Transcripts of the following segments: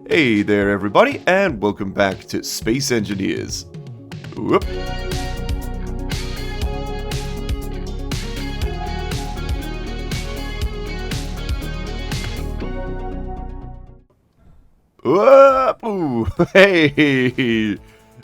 Hey there everybody, and welcome back to Space Engineers. Whoop. Whoop. Ooh. Hey,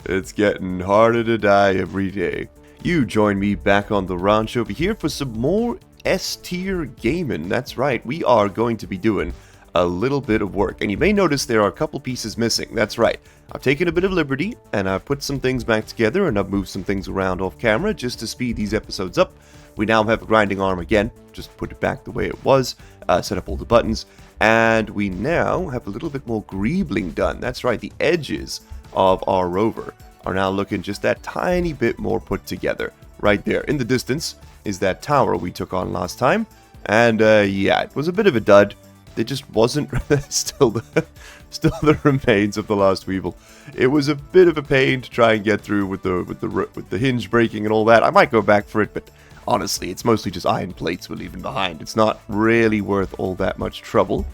it's getting harder to die every day. You join me back on the ranch over here for some more S-tier gaming. That's right, we are going to be doing a little bit of work, and you may notice there are a couple pieces missing. That's right, I've taken a bit of liberty and I've put some things back together and I've moved some things around off camera just to speed these episodes up. We now have a grinding arm again, just put it back the way it was, set up all the buttons, and we now have a little bit more griebling done. That's right, the edges of our rover are now looking just that tiny bit more put together. Right there in the distance is that tower we took on last time, and yeah, it was a bit of a dud. It just wasn't still the remains of the last Weevil. It was a bit of a pain to try and get through with the hinge breaking and all that. I might go back for it, but honestly, it's mostly just iron plates we're leaving behind. It's not really worth all that much trouble.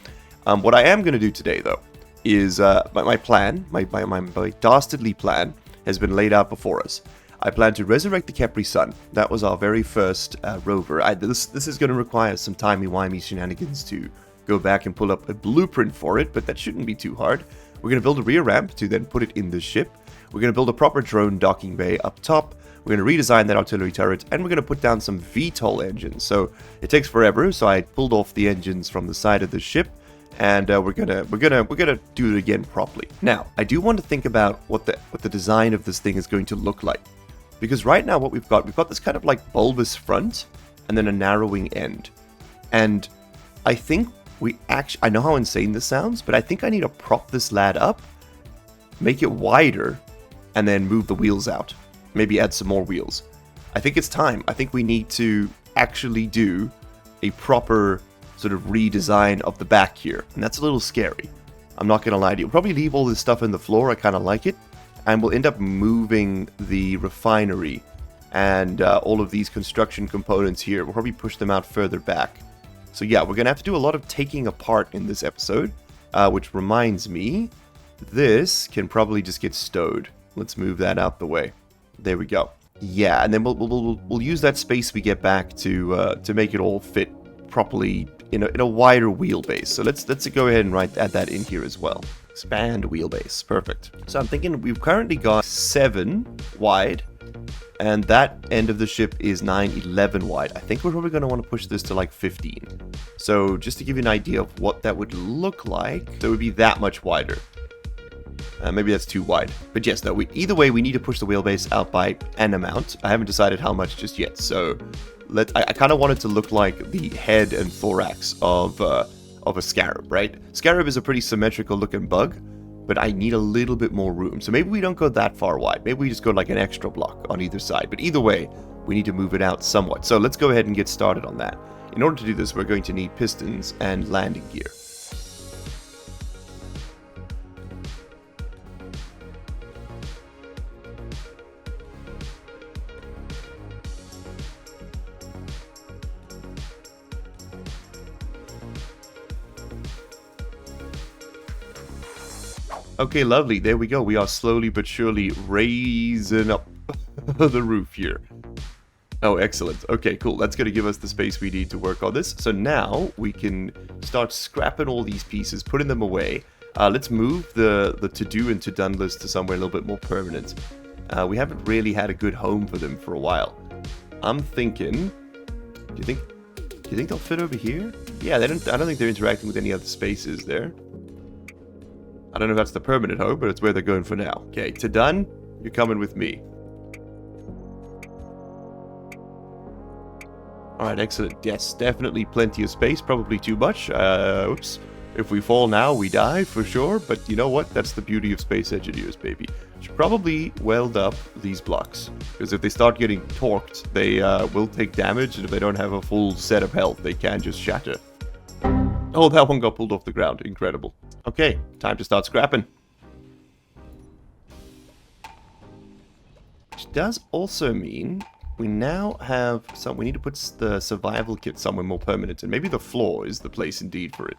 What I am going to do today, though, is my plan, my dastardly plan, has been laid out before us. I plan to resurrect the Capri Sun. That was our very first rover. This is going to require some timey-wimey shenanigans to go back and pull up a blueprint for it, but that shouldn't be too hard. We're going to build a rear ramp to then put it in the ship. We're going to build a proper drone docking bay up top. We're going to redesign that artillery turret, and we're going to put down some VTOL engines. So it takes forever, so I pulled off the engines from the side of the ship, and we're gonna do it again properly. Now, I do want to think about what the design of this thing is going to look like, because right now what we've got this kind of like bulbous front and then a narrowing end, and I think I know how insane this sounds, but I think I need to prop this lad up, make it wider, and then move the wheels out. Maybe add some more wheels. I think it's time. I think we need to actually do a proper sort of redesign of the back here, and that's a little scary. I'm not going to lie to you. We'll probably leave all this stuff in the floor. I kind of like it, and we'll end up moving the refinery and all of these construction components here. We'll probably push them out further back. So yeah, we're going to have to do a lot of taking apart in this episode, which reminds me, this can probably just get stowed. Let's move that out the way. There we go. Yeah, and then we'll use that space we get back to make it all fit properly in a wider wheelbase. So let's go ahead and add that in here as well. Expand wheelbase. Perfect. So I'm thinking we've currently got 7 wide, and that end of the ship is 9-11 wide. I think we're probably going to want to push this to like 15. So just to give you an idea of what that would look like, so it would be that much wider. Maybe that's too wide. But yes, no, either way, we need to push the wheelbase out by an amount. I haven't decided how much just yet. So I kind of want it to look like the head and thorax of a scarab, right? Scarab is a pretty symmetrical looking bug, but I need a little bit more room. So maybe we don't go that far wide. Maybe we just go like an extra block on either side. But either way, we need to move it out somewhat. So let's go ahead and get started on that. In order to do this, we're going to need pistons and landing gear. Okay, lovely. There we go. We are slowly but surely raising up the roof here. Oh, excellent. Okay, cool. That's going to give us the space we need to work on this. So now we can start scrapping all these pieces, putting them away. Let's move the to-do and to-done list to somewhere a little bit more permanent. We haven't really had a good home for them for a while. I'm thinking... Do you think they'll fit over here? Yeah, I don't think they're interacting with any other spaces there. I don't know if that's the permanent home, but it's where they're going for now. Okay, to done, you're coming with me. Alright, excellent. Yes, definitely plenty of space, probably too much. Oops. If we fall now, we die, for sure. But you know what? That's the beauty of Space Engineers, baby. Should probably weld up these blocks, because if they start getting torqued, they will take damage, and if they don't have a full set of health, they can just shatter. Oh, that one got pulled off the ground. Incredible. Okay, time to start scrapping. Which does also mean we now have some... We need to put the survival kit somewhere more permanent, and maybe the floor is the place indeed for it.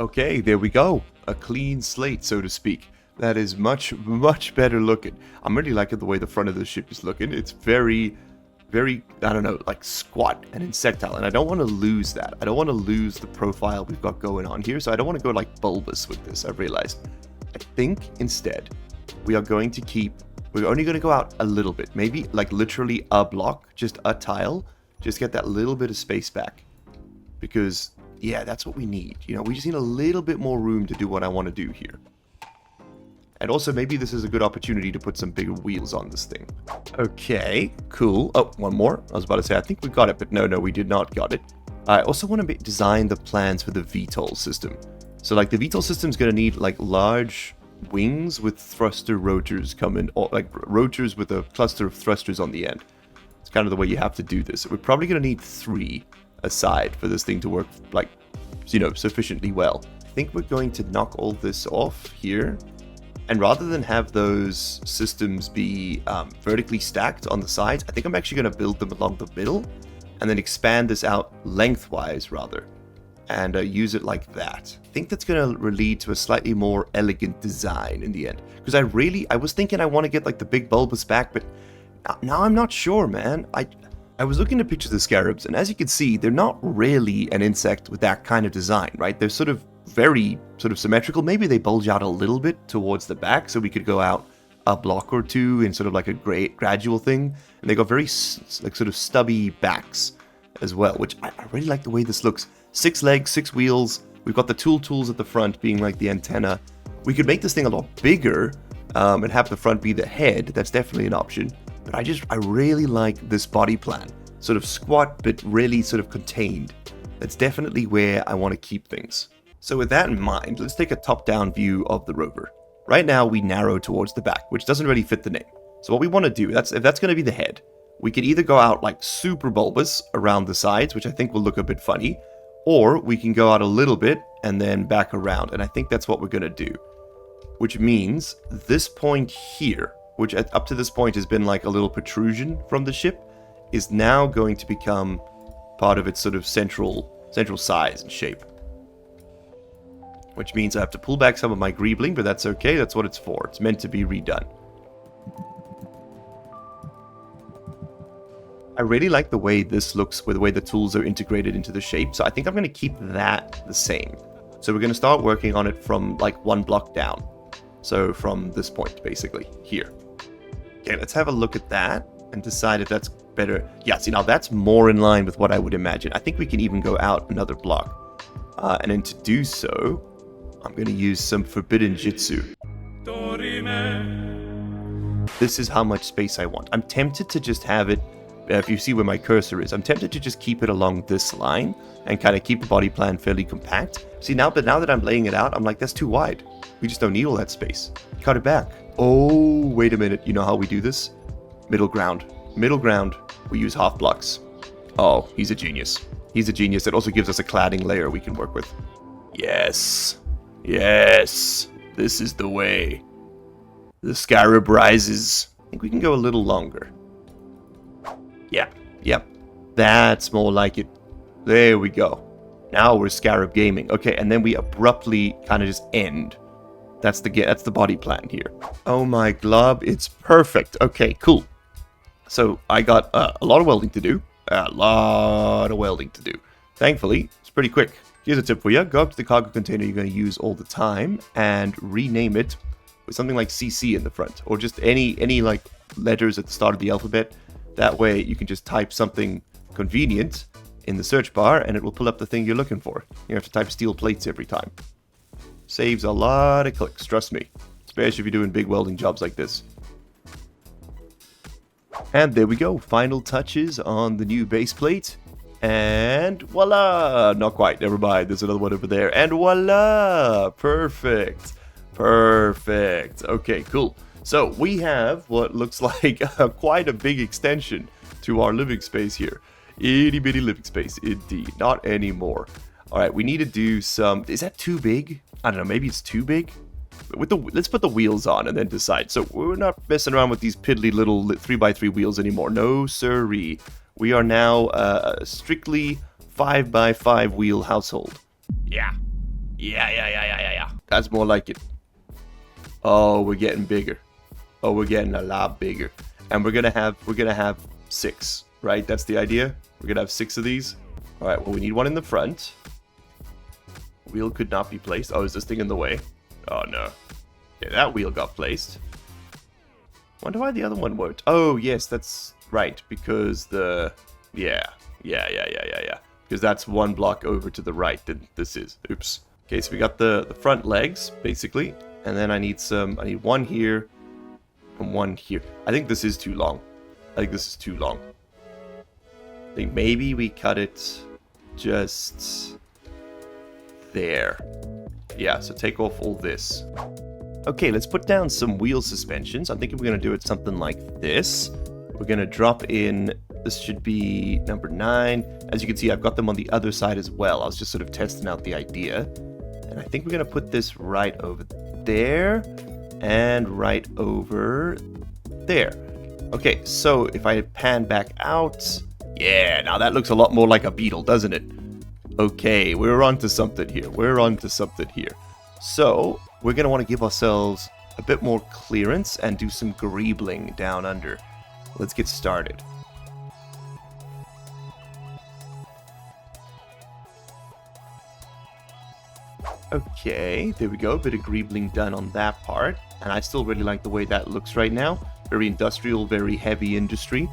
Okay, there we go. A clean slate, so to speak. That is much, much better looking. I'm really liking the way the front of the ship is looking. It's very, very, I don't know, like squat and insectile. And I don't want to lose that. I don't want to lose the profile we've got going on here. So I don't want to go like bulbous with this, I've realized. I think instead we are going to keep, we're only going to go out a little bit. Maybe like literally a block, just a tile. Just get that little bit of space back. Because, yeah, that's what we need. You know, we just need a little bit more room to do what I want to do here. And also, maybe this is a good opportunity to put some bigger wheels on this thing. Okay, cool. Oh, one more. I was about to say, I think we got it, but no, we did not got it. I also want to design the plans for the VTOL system. So, like, the VTOL system is going to need, like, large wings with thruster rotors coming, or, like, rotors with a cluster of thrusters on the end. It's kind of the way you have to do this. We're probably going to need 3 aside for this thing to work, like, you know, sufficiently well. I think we're going to knock all this off here. And rather than have those systems be vertically stacked on the sides, I think I'm actually going to build them along the middle and then expand this out lengthwise rather and use it like that. I think that's going to lead to a slightly more elegant design in the end. Because I was thinking I want to get like the big bulbous back, but now I'm not sure, man. I was looking at pictures of scarabs, and as you can see, they're not really an insect with that kind of design, right? They're sort of very sort of symmetrical. Maybe they bulge out a little bit towards the back, so we could go out a block or two in sort of like a gradual thing. And they got very like sort of stubby backs as well, which I really like the way this looks. 6 legs, 6 wheels. We've got the tools at the front being like the antenna. We could make this thing a lot bigger and have the front be the head. That's definitely an option. But I really like this body plan. Sort of squat, but really sort of contained. That's definitely where I want to keep things. So with that in mind, let's take a top-down view of the rover. Right now, we narrow towards the back, which doesn't really fit the name. So what we want to do, if that's going to be the head, we could either go out like super bulbous around the sides, which I think will look a bit funny, or we can go out a little bit and then back around. And I think that's what we're going to do. Which means this point here, which up to this point has been like a little protrusion from the ship, is now going to become part of its sort of central size and shape. Which means I have to pull back some of my griebling, but that's okay, that's what it's for. It's meant to be redone. I really like the way this looks with the way the tools are integrated into the shape, so I think I'm going to keep that the same. So we're going to start working on it from like 1 block down. So from this point, basically, here. Okay, let's have a look at that and decide if that's better. Yeah, see, now that's more in line with what I would imagine. I think we can even go out another block. And then to do so, I'm going to use some forbidden jitsu. This is how much space I want. I'm tempted to just have it, if you see where my cursor is, I'm tempted to just keep it along this line and kind of keep the body plan fairly compact. See, now that I'm laying it out, I'm like, that's too wide. We just don't need all that space. Cut it back. Oh, wait a minute. You know how we do this? Middle ground. Middle ground. We use half blocks. Oh, he's a genius. He's a genius. It also gives us a cladding layer we can work with. Yes. Yes. This is the way. The scarab rises. I think we can go a little longer. Yeah. Yep. That's more like it. There we go. Now we're scarab gaming. Okay, and then we abruptly kind of just end. That's the body plan here. Oh my glob, it's perfect. Okay, cool. So I got a lot of welding to do. A lot of welding to do. Thankfully, it's pretty quick. Here's a tip for you. Go up to the cargo container you're going to use all the time and rename it with something like CC in the front. Or just any like letters at the start of the alphabet. That way you can just type something convenient in the search bar and it will pull up the thing you're looking for. You have to type steel plates every time. Saves a lot of clicks, trust me. Especially if you're doing big welding jobs like this. And there we go. Final touches on the new base plate. And voila! Not quite, never mind. There's another one over there. And voila! Perfect. Perfect. Okay, cool. So we have what looks like quite a big extension to our living space here. Itty bitty living space, indeed. Not anymore. Alright, we need to do some... Is that too big? I don't know, maybe it's too big? Let's put the wheels on and then decide. So we're not messing around with these piddly little 3x3 wheels anymore. No siree. We are now strictly 5x5 wheel household. Yeah. Yeah. That's more like it. Oh, we're getting bigger. Oh, we're getting a lot bigger. And we're gonna have 6, right? That's the idea. We're gonna have 6 of these. All right. Well, we need one in the front. Wheel could not be placed. Oh, is this thing in the way? Oh no. Yeah, that wheel got placed. Wonder why the other one worked. Oh yes, that's right. Because the yeah. Because that's one block over to the right than this is. Oops. Okay, so we got the front legs basically, and then I need one here and one here. I think this is too long. I think maybe we cut it just there. Yeah, so take off all this. Okay, let's put down some wheel suspensions. I'm thinking we're going to do it something like this. We're going to drop in, this should be number 9. As you can see, I've got them on the other side as well. I was just sort of testing out the idea. And I think we're going to put this right over there and right over there. Okay, so if I pan back out, yeah, now that looks a lot more like a beetle, doesn't it? Okay, we're onto something here. So, we're going to want to give ourselves a bit more clearance and do some griebling down under. Let's get started. Okay, there we go. A bit of griebling done on that part. And I still really like the way that looks right now. Very industrial, very heavy industry.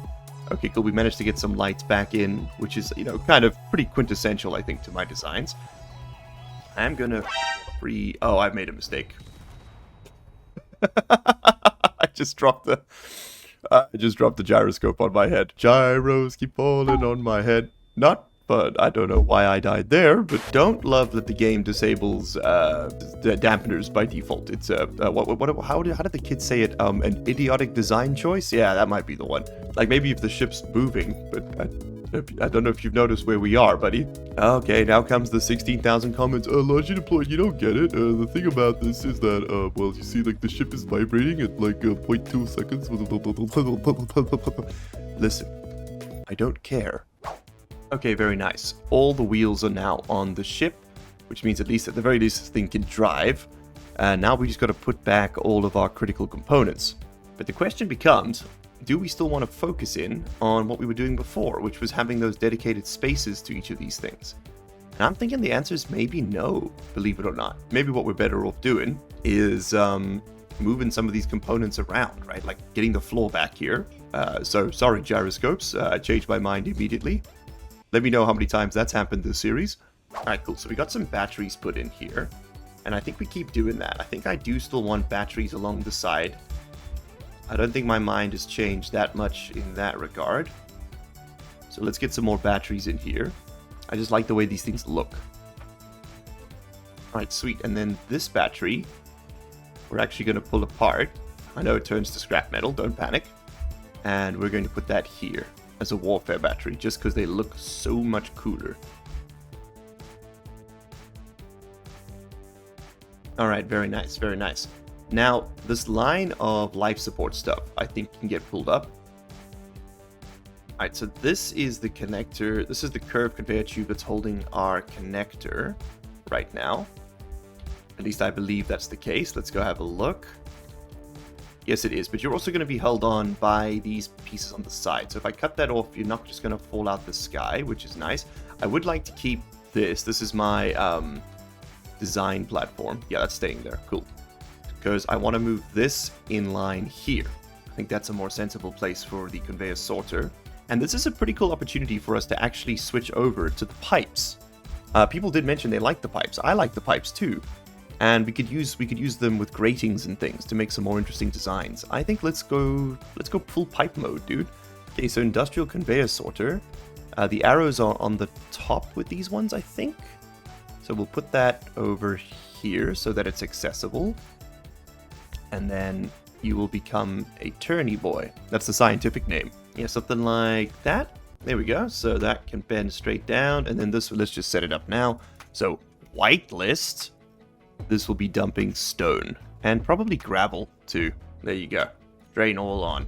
Okay, cool. We managed to get some lights back in, which is, kind of pretty quintessential, I think, to my designs. I'm gonna Oh, I made a mistake. I just dropped the gyroscope on my head. Gyros keep falling on my head. Not fun. I don't know why I died there, but don't love that the game disables the dampeners by default. It's how did the kids say it? An idiotic design choice? Yeah, that might be the one. Like maybe if the ship's moving, but I don't know if you've noticed where we are, buddy. Okay, now comes the 16,000 comments. Large Unemployed, you don't get it. The thing about this is that, well, you see, like, the ship is vibrating at, like, 0.2 seconds. Listen, I don't care. Okay, very nice. All the wheels are now on the ship, which means at the very least, this thing can drive. And now we just got to put back all of our critical components. But the question becomes, do we still want to focus in on what we were doing before, which was having those dedicated spaces to each of these things? And I'm thinking the answer is maybe no, believe it or not. Maybe what we're better off doing is moving some of these components around, right? Like getting the floor back here. So sorry, gyroscopes, I changed my mind immediately. Let me know how many times that's happened this series. Alright, cool. So we got some batteries put in here. And I think we keep doing that. I think I do still want batteries along the side. I don't think my mind has changed that much in that regard. So let's get some more batteries in here. I just like the way these things look. Alright, sweet. And then this battery, we're actually going to pull apart. I know it turns to scrap metal, don't panic. And we're going to put that here as a warfare battery, just because they look so much cooler. Alright, very nice, very nice. Now, this line of life support stuff, I think can get pulled up. Alright, so this is the connector. This is the curved conveyor tube that's holding our connector right now. At least I believe that's the case. Let's go have a look. Yes, it is, but you're also going to be held on by these pieces on the side. So if I cut that off, you're not just going to fall out the sky, which is nice. I would like to keep this. This is my design platform. Yeah, that's staying there. Cool. Because I want to move this in line here. I think that's a more sensible place for the conveyor sorter. And this is a pretty cool opportunity for us to actually switch over to the pipes. People did mention they like the pipes. I like the pipes too. And we could use them with gratings and things to make some more interesting designs. I think let's go full pipe mode, dude. Okay, so industrial conveyor sorter. The arrows are on the top with these ones, I think. So we'll put that over here so that it's accessible. And then you will become a turny boy. That's the scientific name. Yeah, something like that. There we go. So that can bend straight down. And then this, let's just set it up now. So whitelist. This will be dumping stone. And probably gravel too. There you go. Drain all on.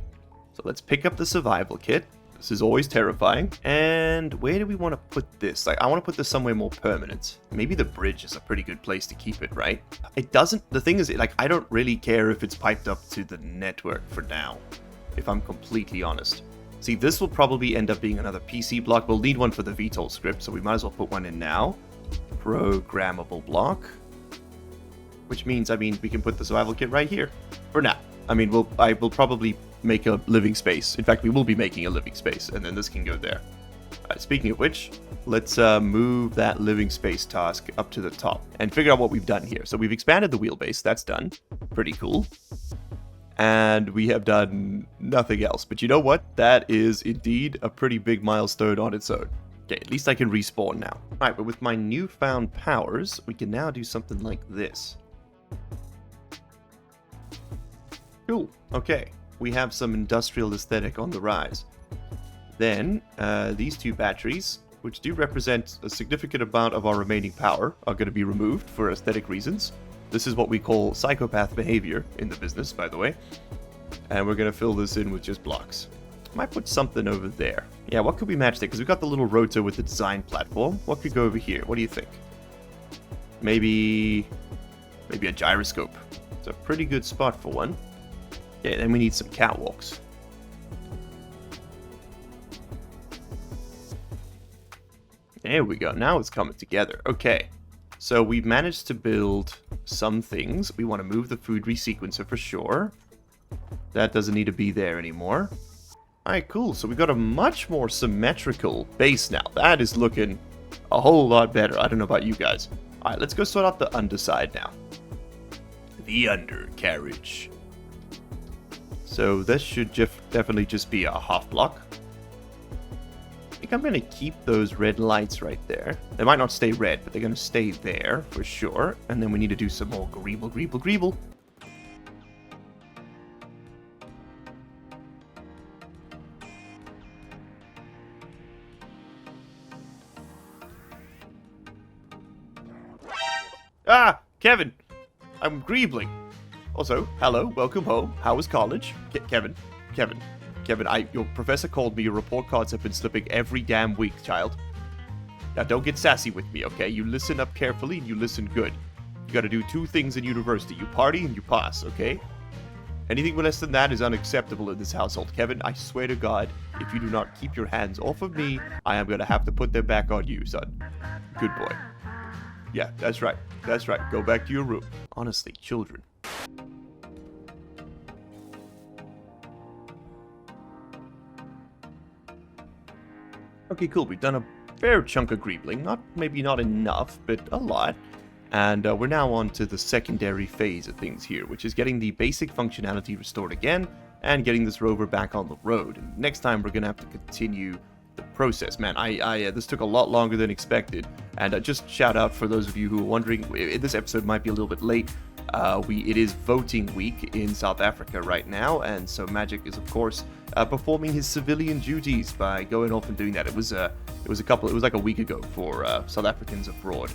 So let's pick up the survival kit. This is always terrifying. And where do we want to put this? Like, I want to put this somewhere more permanent. Maybe the bridge is a pretty good place to keep it, right? It doesn't... The thing is, like, I don't really care if it's piped up to the network for now, if I'm completely honest. See, this will probably end up being another PC block. We'll need one for the VTOL script, so we might as well put one in now. Programmable block. Which means, I mean, we can put the survival kit right here. For now. I mean, I will probably make a living space. In fact, we will be making a living space, and then this can go there. Speaking of which, let's move that living space task up to the top and figure out what we've done here. So we've expanded the wheelbase. That's done. Pretty cool. And we have done nothing else. But you know what? That is indeed a pretty big milestone on its own. Okay, at least I can respawn now. Alright, but with my newfound powers, we can now do something like this. Cool. Okay. We have some industrial aesthetic on the rise. Then, these two batteries, which do represent a significant amount of our remaining power, are going to be removed for aesthetic reasons. This is what we call psychopath behavior in the business, by the way. And we're going to fill this in with just blocks. Might put something over there. Yeah, what could we match there? Because we've got the little rotor with the design platform. What could go over here? What do you think? Maybe a gyroscope. It's a pretty good spot for one. Yeah, then we need some catwalks. There we go. Now it's coming together. Okay. So we've managed to build some things. We want to move the food resequencer for sure. That doesn't need to be there anymore. Alright, cool. So we've got a much more symmetrical base now. That is looking a whole lot better. I don't know about you guys. Alright, let's go sort out the underside now. The undercarriage. So this should definitely just be a half block. I think I'm going to keep those red lights right there. They might not stay red, but they're going to stay there for sure. And then we need to do some more griebling. Ah, Kevin, I'm griebling. Also, hello, welcome home. How was college? Kevin, your professor called me. Your report cards have been slipping every damn week, child. Now, don't get sassy with me, okay? You listen up carefully and you listen good. You gotta do two things in university. You party and you pass, okay? Anything less than that is unacceptable in this household. Kevin, I swear to God, if you do not keep your hands off of me, I am gonna have to put them back on you, son. Good boy. Yeah, that's right. That's right. Go back to your room. Honestly, children. Okay, cool. We've done a fair chunk of griebling. Maybe not enough, but a lot. And we're now on to the secondary phase of things here, which is getting the basic functionality restored again and getting this rover back on the road. And next time we're going to have to continue the process. Man, this took a lot longer than expected. And just shout out for those of you who are wondering, this episode might be a little bit late. It is voting week in South Africa right now, and so Magic is, of course, performing his civilian duties by going off and doing that. It was like a week ago for South Africans abroad.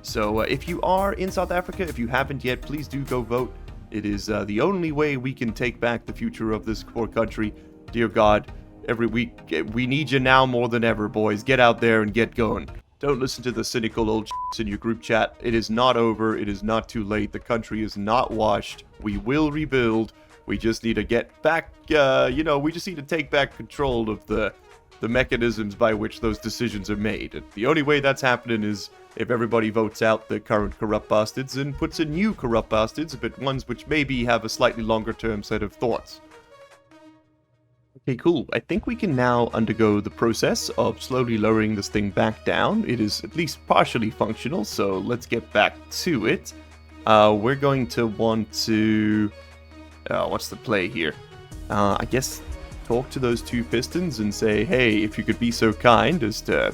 So if you are in South Africa, if you haven't yet, please do go vote. It is the only way we can take back the future of this poor country. Dear God, every week we need you now more than ever, boys. Get out there and get going. Don't listen to the cynical old in your group chat. It is not over. It is not too late. The country is not washed. We will rebuild. We just need to get back, we just need to take back control of the mechanisms by which those decisions are made. And the only way that's happening is if everybody votes out the current corrupt bastards and puts in new corrupt bastards, but ones which maybe have a slightly longer term set of thoughts. Okay, cool. I think we can now undergo the process of slowly lowering this thing back down. It is at least partially functional, so let's get back to it. We're going to want to... what's the play here? I guess talk to those two pistons and say, hey, if you could be so kind as to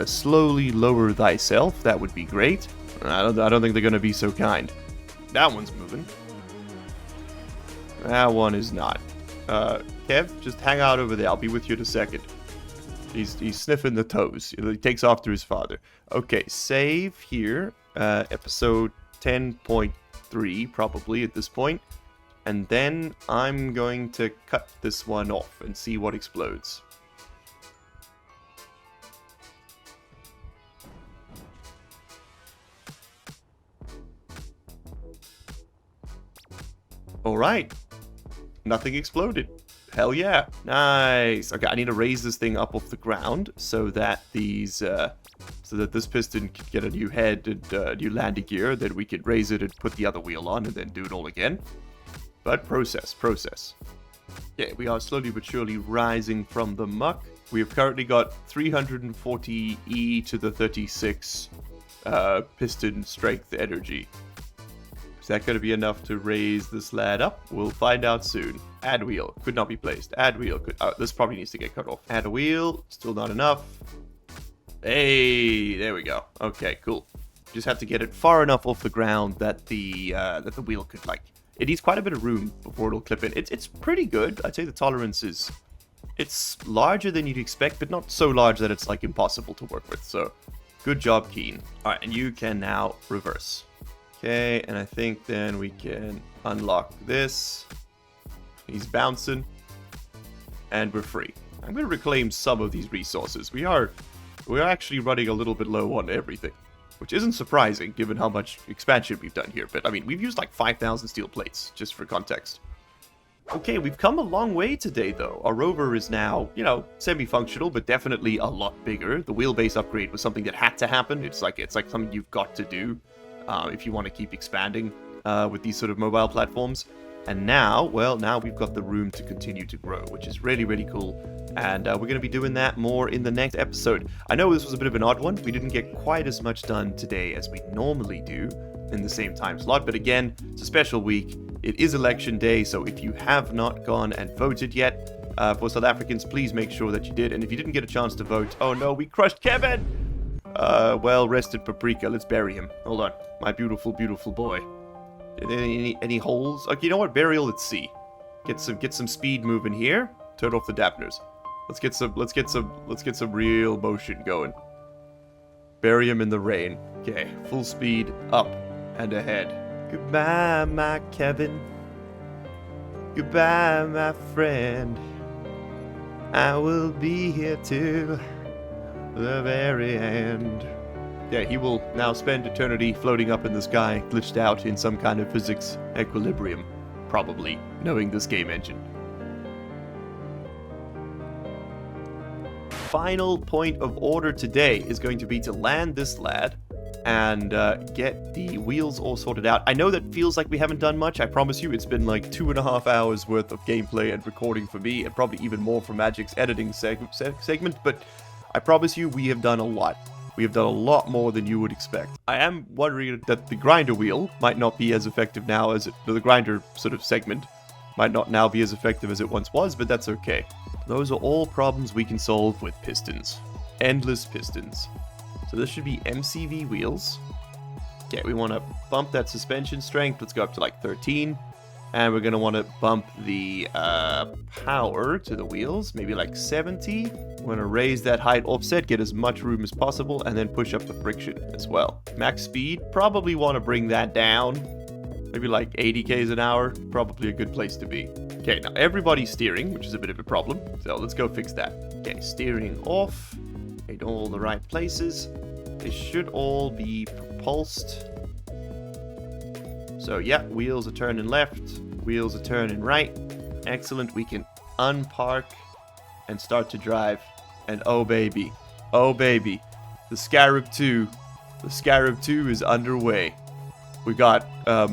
slowly lower thyself, that would be great. I don't think they're going to be so kind. That one's moving. That one is not. Kev, just hang out over there. I'll be with you in a second. He's sniffing the toes. He takes off to his father. Okay, save here. Episode 10.3, probably at this point. And then I'm going to cut this one off and see what explodes. Alright. Nothing exploded. Hell yeah. Nice. Okay, I need to raise this thing up off the ground so that these, so that this piston can get a new head and new landing gear. Then we can raise it and put the other wheel on and then do it all again. But process. Yeah, we are slowly but surely rising from the muck. We have currently got 340 E to the 36 piston strength energy. Is that going to be enough to raise this lad up? We'll find out soon. Add wheel. Could not be placed. Add wheel. Could. Oh, this probably needs to get cut off. Add a wheel. Still not enough. Hey, there we go. Okay, cool. Just have to get it far enough off the ground that the wheel could, like... It needs quite a bit of room before it'll clip in. It's pretty good. I'd say the tolerance is... It's larger than you'd expect, but not so large that it's, like, impossible to work with. So, good job, Keen. Alright, and you can now reverse. Okay, and I think then we can unlock this. He's bouncing. And we're free. I'm going to reclaim some of these resources. We're actually running a little bit low on everything. Which isn't surprising, given how much expansion we've done here. But, I mean, we've used like 5,000 steel plates, just for context. Okay, we've come a long way today, though. Our Rover is now, you know, semi-functional, but definitely a lot bigger. The wheelbase upgrade was something that had to happen. It's like something you've got to do. If you want to keep expanding with these sort of mobile platforms. And now, well, now we've got the room to continue to grow, which is really, really cool. And we're going to be doing that more in the next episode. I know this was a bit of an odd one. We didn't get quite as much done today as we normally do in the same time slot. But again, it's a special week. It is election day, so if you have not gone and voted yet for South Africans, please make sure that you did. And if you didn't get a chance to vote, oh no, we crushed Kevin! Well, rested Paprika. Let's bury him. Hold on. My beautiful, beautiful boy. Any holes? Okay, you know what? Burial at sea. Get some speed moving here. Turn off the dampeners. Let's get some real motion going. Bury him in the rain. Okay, full speed up and ahead. Goodbye, my Kevin. Goodbye, my friend. I will be here till the very end. Yeah, he will now spend eternity floating up in the sky, glitched out in some kind of physics equilibrium. Probably, knowing this game engine. Final point of order today is going to be to land this lad and get the wheels all sorted out. I know that feels like we haven't done much. I promise you, it's been like 2.5 hours worth of gameplay and recording for me, and probably even more for Magic's editing segment, but I promise you, we have done a lot. We have done a lot more than you would expect. I am wondering that the grinder wheel might not be as effective now as the grinder sort of segment might not now be as effective as it once was, but that's okay. Those are all problems we can solve with pistons. Endless pistons. So this should be MCV wheels. Okay, we want to bump that suspension strength. Let's go up to like 13. And we're going to want to bump the power to the wheels, maybe like 70. We're going to raise that height offset, get as much room as possible, and then push up the friction as well. Max speed, probably want to bring that down. Maybe like 80 k's an hour, probably a good place to be. Okay, now everybody's steering, which is a bit of a problem. So let's go fix that. Okay, steering off. In all the right places. They should all be propulsed. So yeah, wheels are turning left, wheels are turning right. Excellent, we can unpark and start to drive. And oh baby, the Scarab 2 is underway. We got a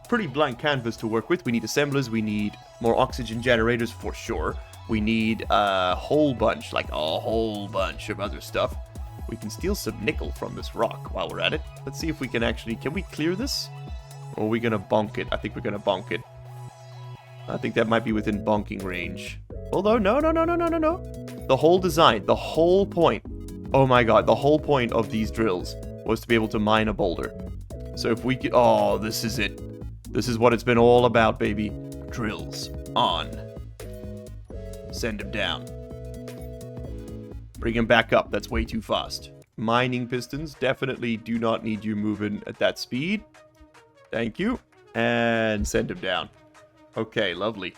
pretty blank canvas to work with. We need assemblers, we need more oxygen generators for sure. We need a whole bunch of other stuff. We can steal some nickel from this rock while we're at it. Let's see if we can actually, can we clear this? Or are we going to bonk it? I think we're going to bonk it. I think that might be within bonking range. Although, no. The whole design, the whole point, oh my god, the whole point of these drills was to be able to mine a boulder. So if we could, oh, this is it. This is what it's been all about, baby. Drills on. Send him down. Bring him back up. That's way too fast. Mining pistons definitely do not need you moving at that speed. Thank you. And send him down. Okay, lovely.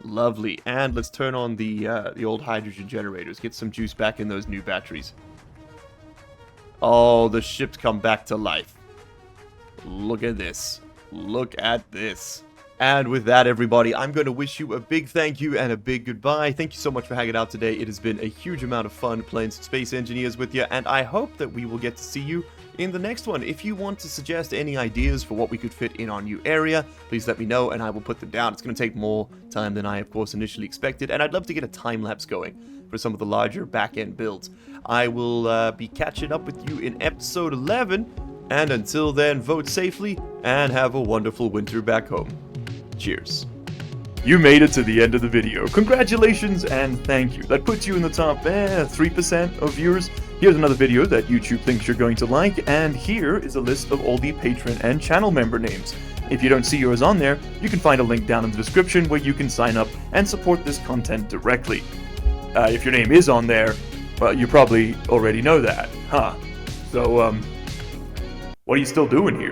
Lovely. And let's turn on the old hydrogen generators. Get some juice back in those new batteries. Oh, the ship's come back to life. Look at this. Look at this. And with that, everybody, I'm going to wish you a big thank you and a big goodbye. Thank you so much for hanging out today. It has been a huge amount of fun playing some Space Engineers with you, and I hope that we will get to see you in the next one. If you want to suggest any ideas for what we could fit in our new area, please let me know and I will put them down. It's going to take more time than I, of course, initially expected, and I'd love to get a time-lapse going for some of the larger back-end builds. I will be catching up with you in episode 11, and until then, vote safely and have a wonderful winter back home. Cheers. You made it to the end of the video. Congratulations and thank you. That puts you in the top 3% of viewers. Here's another video that YouTube thinks you're going to like, and here is a list of all the patron and channel member names. If you don't see yours on there, you can find a link down in the description where you can sign up and support this content directly. If your name is on there, well, you probably already know that, huh? So, what are you still doing here?